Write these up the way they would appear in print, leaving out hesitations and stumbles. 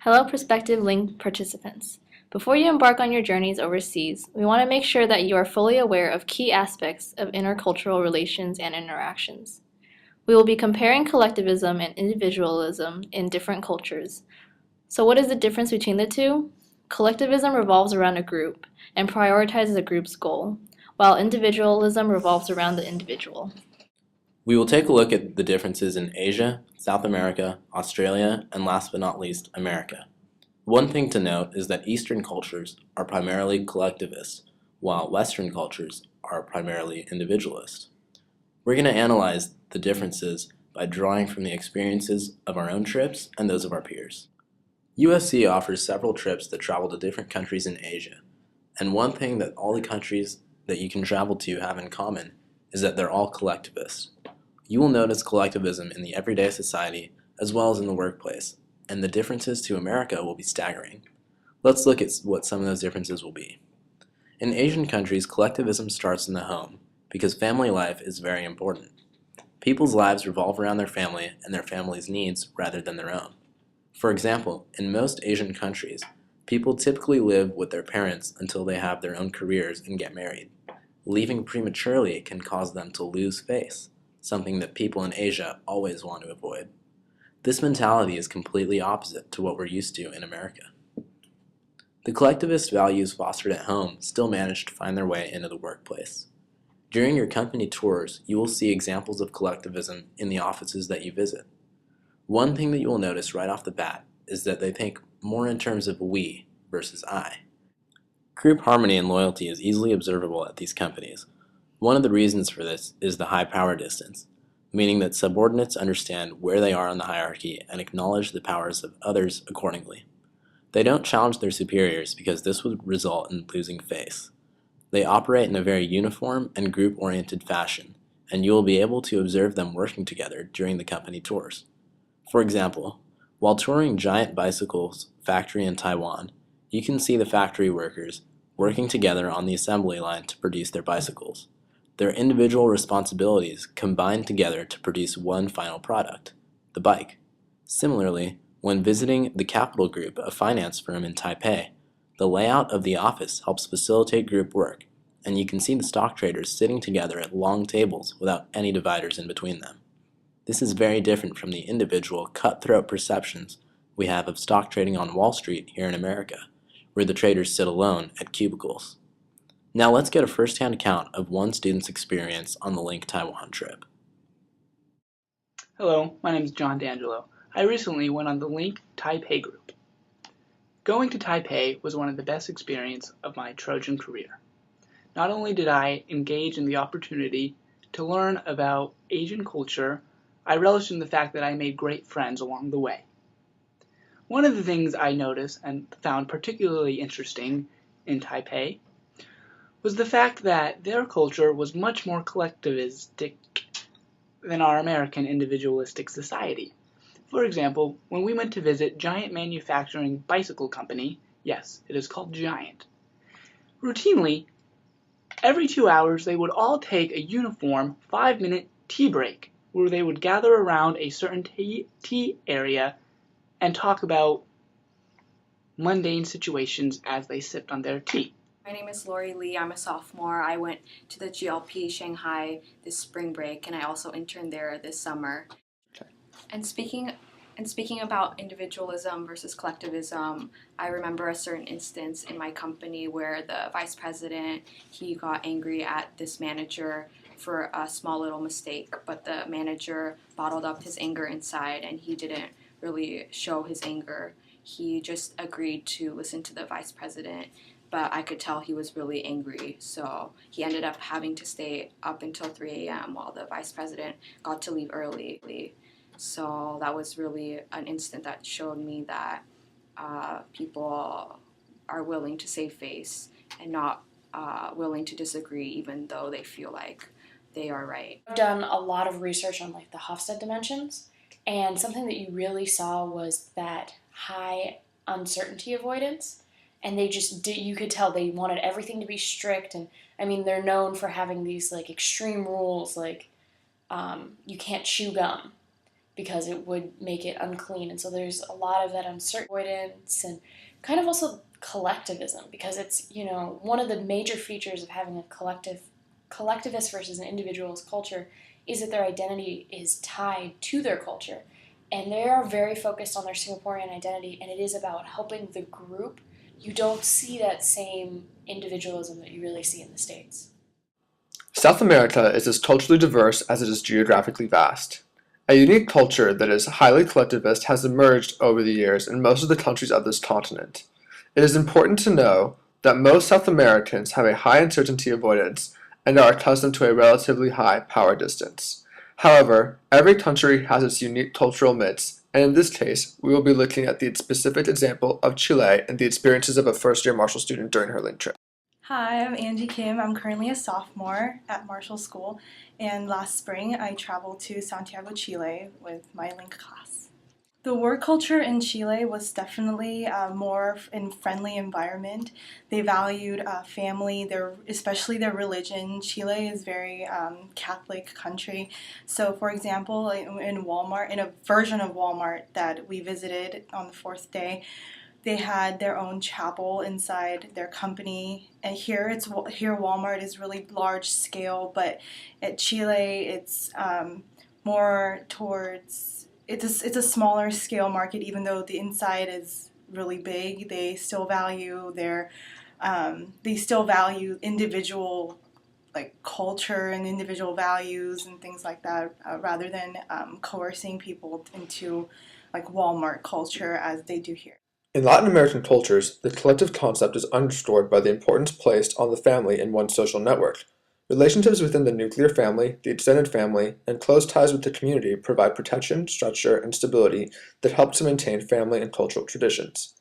Hello, prospective link participants. Before you embark on your journeys overseas, we want to make sure that you are fully aware of key aspects of intercultural relations and interactions. We will be comparing collectivism and individualism in different cultures. So, what is the difference between the two? Collectivism revolves around a group and prioritizes a group's goal, while individualism revolves around the individual. We will take a look at the differences in Asia, South America, Australia, and last but not least, America. One thing to note is that Eastern cultures are primarily collectivist, while Western cultures are primarily individualist. We're going to analyze the differences by drawing from the experiences of our own trips and those of our peers. USC offers several trips that travel to different countries in Asia, and one thing that all the countries that you can travel to have in common is that they're all collectivist. You will notice collectivism in the everyday society as well as in the workplace, and the differences to America will be staggering. Let's look at what some of those differences will be. In Asian countries, collectivism starts in the home because family life is very important. People's lives revolve around their family and their family's needs rather than their own. For example, in most Asian countries, people typically live with their parents until they have their own careers and get married. Leaving prematurely can cause them to lose face, something that people in Asia always want to avoid. This mentality is completely opposite to what we're used to in America. The collectivist values fostered at home still manage to find their way into the workplace. During your company tours, you will see examples of collectivism in the offices that you visit. One thing that you will notice right off the bat is that they think more in terms of we versus I. Group harmony and loyalty is easily observable at these companies. One of the reasons for this is the high power distance, meaning that subordinates understand where they are on the hierarchy and acknowledge the powers of others accordingly. They don't challenge their superiors because this would result in losing face. They operate in a very uniform and group-oriented fashion, and you will be able to observe them working together during the company tours. For example, while touring Giant Bicycle's factory in Taiwan, you can see the factory workers working together on the assembly line to produce their bicycles. Their individual responsibilities combine together to produce one final product, the bike. Similarly, when visiting the Capital Group, a finance firm in Taipei, the layout of the office helps facilitate group work, and you can see the stock traders sitting together at long tables without any dividers in between them. This is very different from the individual, cutthroat perceptions we have of stock trading on Wall Street here in America, where the traders sit alone at cubicles. Now let's get a first-hand account of one student's experience on the Link Taiwan trip. Hello, my name is John D'Angelo. I recently went on the Link Taipei group. Going to Taipei was one of the best experiences of my Trojan career. Not only did I engage in the opportunity to learn about Asian culture, I relished in the fact that I made great friends along the way. One of the things I noticed and found particularly interesting in Taipei was the fact that their culture was much more collectivistic than our American individualistic society. For example, when we went to visit Giant Manufacturing Bicycle Company, yes, it is called Giant, routinely, every 2 hours they would all take a uniform 5-minute tea break where they would gather around a certain tea area and talk about mundane situations as they sipped on their tea. My name is Lori Lee. I'm a sophomore. I went to the GLP Shanghai this spring break, and I also interned there this summer. And speaking about individualism versus collectivism, I remember a certain instance in my company where the vice president, he got angry at this manager for a small little mistake, but the manager bottled up his anger inside and he didn't really show his anger. He just agreed to listen to the vice president, but I could tell he was really angry, so he ended up having to stay up until 3 a.m. while the vice president got to leave early. So that was really an instant that showed me that people are willing to save face and not willing to disagree even though they feel like they are right. I've done a lot of research on the Hofstede dimensions, and something that you really saw was that high uncertainty avoidance, and you could tell they wanted everything to be strict, and I mean they're known for having these extreme rules you can't chew gum because it would make it unclean. And so there's a lot of that uncertainty, avoidance, and kind of also collectivism, because it's, one of the major features of having a collectivist versus an individualist culture is that their identity is tied to their culture. And they are very focused on their Singaporean identity, and it is about helping the group. You don't see that same individualism that you really see in the States. South America is as culturally diverse as it is geographically vast. A unique culture that is highly collectivist has emerged over the years in most of the countries of this continent. It is important to know that most South Americans have a high uncertainty avoidance and are accustomed to a relatively high power distance. However, every country has its unique cultural myths, and in this case, we will be looking at the specific example of Chile and the experiences of a first-year Marshall student during her link trip. Hi, I'm Angie Kim. I'm currently a sophomore at Marshall School, and last spring I traveled to Santiago, Chile with my link class. The work culture in Chile was definitely more in friendly environment. They valued family, especially their religion. Chile is very Catholic country. So for example, in Walmart, in a version of Walmart that we visited on the fourth day, they had their own chapel inside their company. And here Walmart is really large scale, but at Chile it's more towards, it's a smaller scale market. Even though the inside is really big, they still value individual culture and individual values and things like that, rather than coercing people into Walmart culture as they do here. In Latin American cultures, the collective concept is underscored by the importance placed on the family in one's social network. Relationships within the nuclear family, the extended family, and close ties with the community provide protection, structure, and stability that help to maintain family and cultural traditions.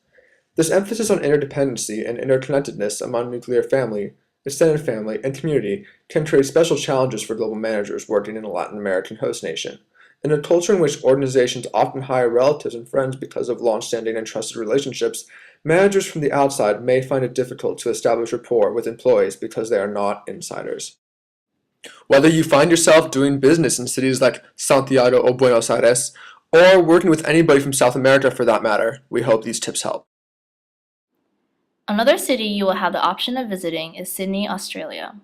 This emphasis on interdependency and interconnectedness among nuclear family, extended family, and community can create special challenges for global managers working in a Latin American host nation. In a culture in which organizations often hire relatives and friends because of long-standing and trusted relationships, managers from the outside may find it difficult to establish rapport with employees because they are not insiders. Whether you find yourself doing business in cities like Santiago or Buenos Aires, or working with anybody from South America for that matter, we hope these tips help. Another city you will have the option of visiting is Sydney, Australia.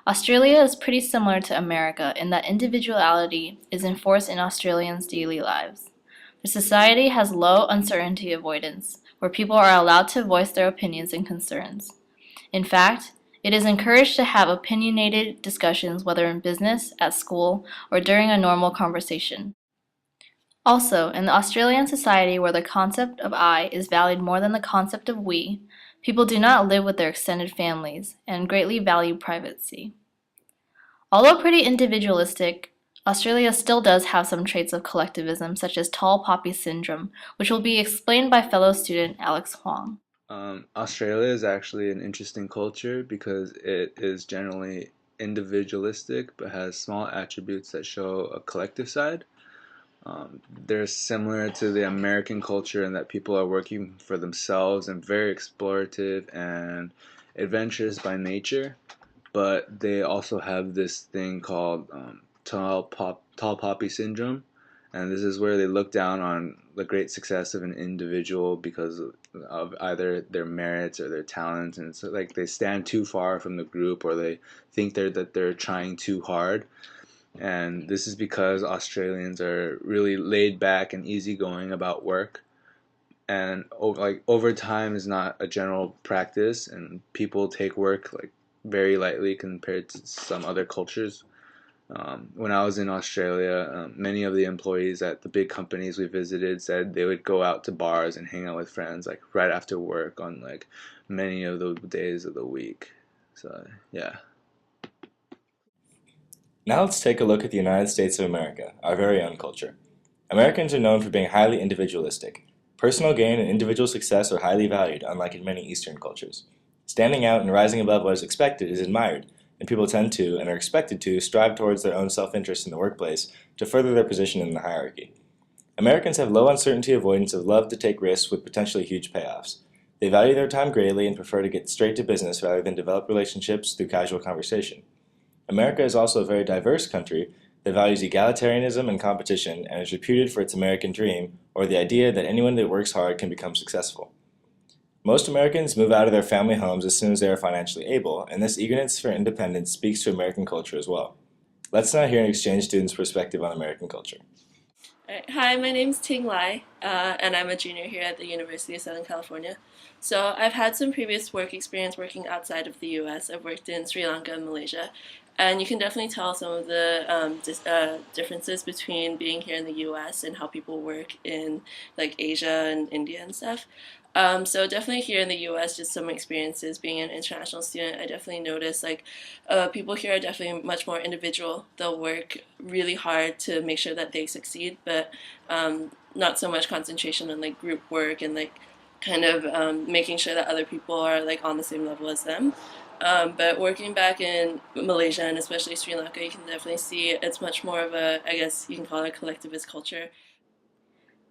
Australia is pretty similar to America in that individuality is enforced in Australians' daily lives. The society has low uncertainty avoidance, where people are allowed to voice their opinions and concerns. In fact, it is encouraged to have opinionated discussions, whether in business, at school, or during a normal conversation. Also, in the Australian society where the concept of I is valued more than the concept of we, people do not live with their extended families and greatly value privacy. Although pretty individualistic, Australia still does have some traits of collectivism, such as tall poppy syndrome, which will be explained by fellow student Alex Huang. Australia is actually an interesting culture because it is generally individualistic but has small attributes that show a collective side. They're similar to the American culture in that people are working for themselves and very explorative and adventurous by nature, but they also have this thing called tall poppy syndrome, and this is where they look down on the great success of an individual because of either their merits or their talents, and so they stand too far from the group, or they think that they're trying too hard. And this is because Australians are really laid back and easygoing about work, and overtime is not a general practice, and people take work very lightly compared to some other cultures. When I was in Australia, many of the employees at the big companies we visited said they would go out to bars and hang out with friends right after work on many of the days of the week. So yeah. Now let's take a look at the United States of America, our very own culture. Americans are known for being highly individualistic. Personal gain and individual success are highly valued, unlike in many Eastern cultures. Standing out and rising above what is expected is admired, and people tend to, and are expected to, strive towards their own self-interest in the workplace to further their position in the hierarchy. Americans have low uncertainty avoidance of love to take risks with potentially huge payoffs. They value their time greatly and prefer to get straight to business rather than develop relationships through casual conversation. America is also a very diverse country that values egalitarianism and competition and is reputed for its American dream, or the idea that anyone that works hard can become successful. Most Americans move out of their family homes as soon as they are financially able, and this eagerness for independence speaks to American culture as well. Let's now hear an exchange student's perspective on American culture. Hi, my name's Ting Lai, and I'm a junior here at the University of Southern California. So I've had some previous work experience working outside of the U.S. I've worked in Sri Lanka and Malaysia, and you can definitely tell some of the differences between being here in the U.S. and how people work in like Asia and India and stuff. So definitely here in the U.S., just some experiences being an international student, I definitely noticed like people here are definitely much more individual. They'll work really hard to make sure that they succeed, but not so much concentration on like group work and like kind of making sure that other people are like on the same level as them. But working back in Malaysia and especially Sri Lanka, you can definitely see it's much more of a, I guess you can call it a collectivist culture.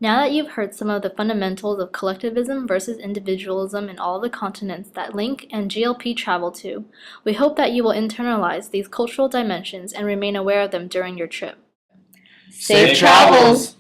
Now that you've heard some of the fundamentals of collectivism versus individualism in all the continents that Link and GLP travel to, we hope that you will internalize these cultural dimensions and remain aware of them during your trip. Safe travels!